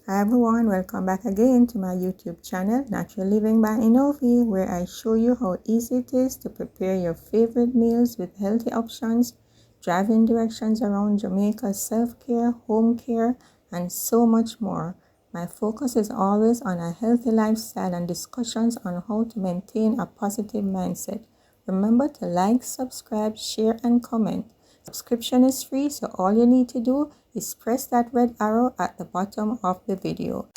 Hi everyone, welcome back again to my YouTube channel, Natural Living by Enovi, where I show you how easy it is to prepare your favorite meals with healthy options, driving directions around Jamaica, self-care, home care, and so much more. My focus is always on a healthy lifestyle and discussions on how to maintain a positive mindset. Remember to like, subscribe, share, and comment. Subscription is free, so all you need to do is press that red arrow at the bottom of the video.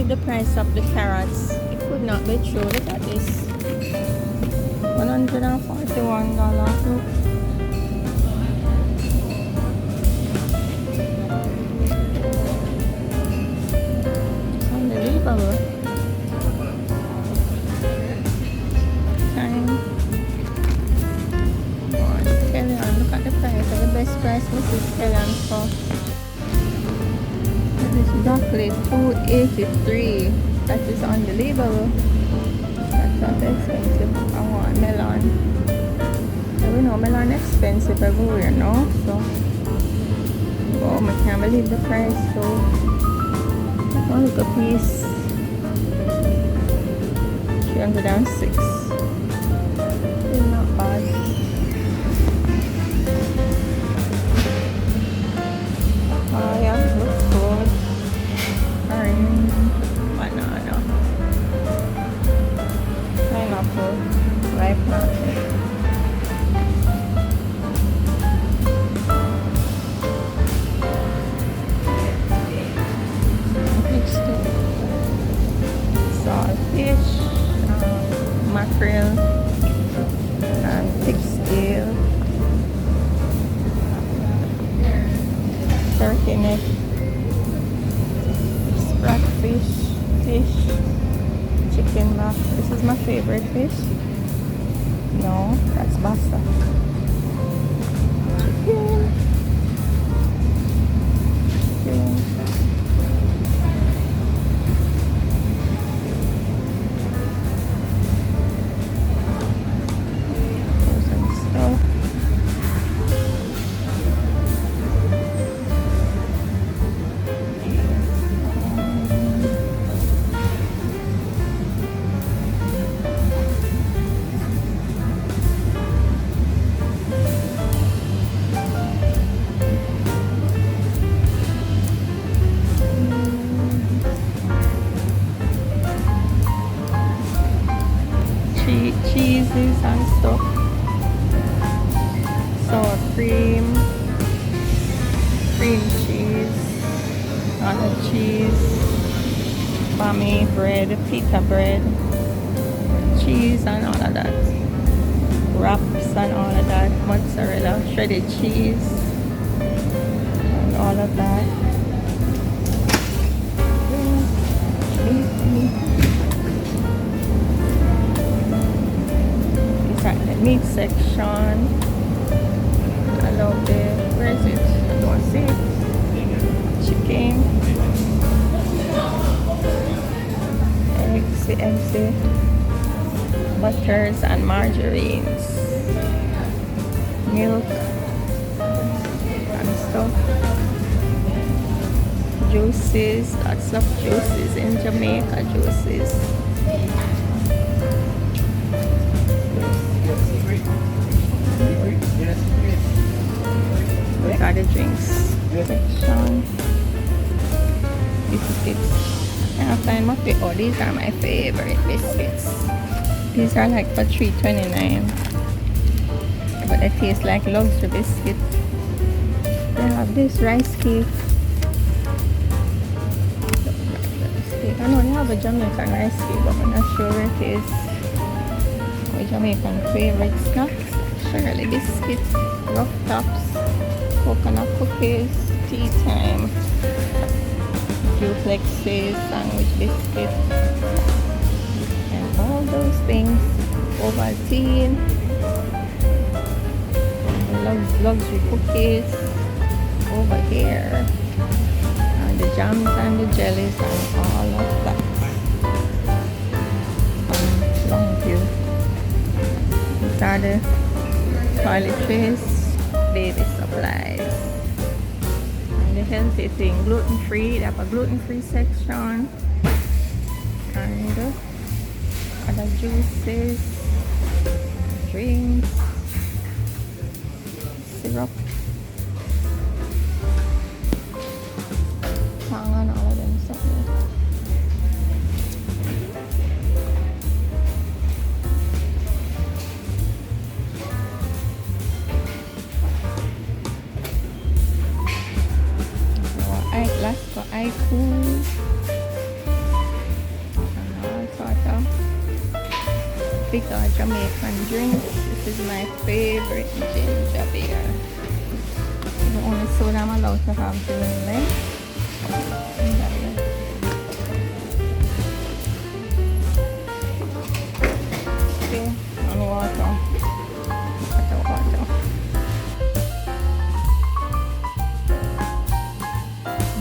The price of the carrots, it could not be true. Look at this, $141. Look. Unbelievable. Time. Kellyanne, look at the price. The best price Mrs. Kellyanne for. Broccoli, $2.83. That is unbelievable. That's not expensive. I want melon. So we know melon expensive everywhere now. So, oh, I can't believe the price. So, one little piece, 306. Still not bad. Oh yeah, looks good. Banana, pineapple, ripe nut. Saltfish, mackerel, and pig's tail, turkey neck, spratfish, fish, chicken back. This is my favorite fish. No, that's basta. Chicken. cream cheese, olive cheese, barmi bread, pita bread, cheese and all of that, wraps and all of that, mozzarella, shredded cheese and all of that. It's at the meat section. I love the, where is it? I don't see it. Chicken, eggs, butters and margarines, milk and stuff, juices, lots of juices in Jamaica, juices. We got the drinks section, biscuits. I find my favorite. Oh, these are my favorite biscuits. These are like for $3.29, but they taste like luxury biscuits. They have this rice cake. I know they have a Jamaican rice cake, but I'm not sure where it is. My Jamaican favorite snacks: Shirley biscuits, rough tops, coconut cookies, tea time, duplexes, sandwich biscuits, and all those things. Ovaltine, luxury cookies over here, and the jams and the jellies and all of that. Long view. These are the toiletries, baby supplies, and the healthy thing, gluten-free. They have a gluten-free section, and other juices, drinks, syrup, tongue and all of them stuff. Eyeglass for eye cool, and all sorts of bigger Jamaican drinks. This is my favorite ginger beer. The only soda I'm allowed to have during Lent. Okay, and water.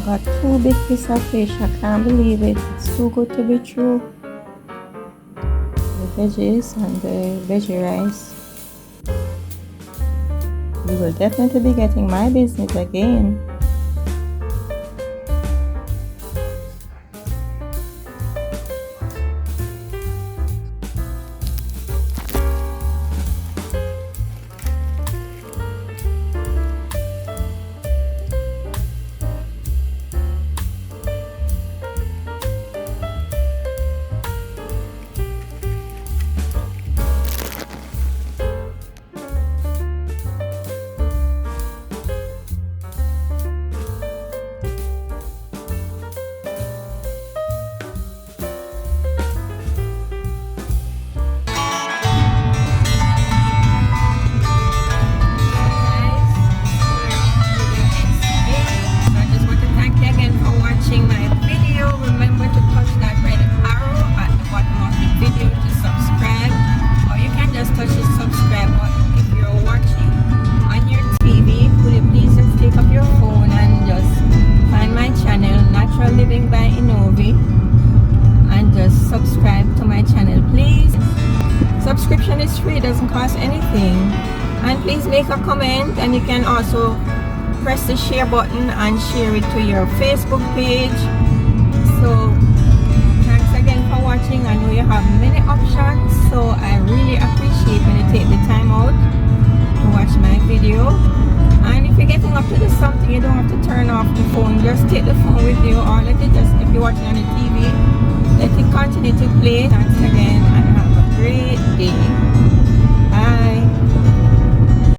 Got 2 big pieces of fish. I can't believe it. It's too good to be true. The veggies and the veggie rice. You will definitely be getting my business again. Subscription is free, doesn't cost anything. And please make a comment, and you can also press the share button and share it to your Facebook page. So thanks again for watching. I know you have many options, so I really appreciate when you take the time out to watch my video. And if you're getting up to do something, you don't have to turn off the phone. Just take the phone with you, or let it just, if you're watching on the TV, let it continue to play. Thanks again, and have a great day.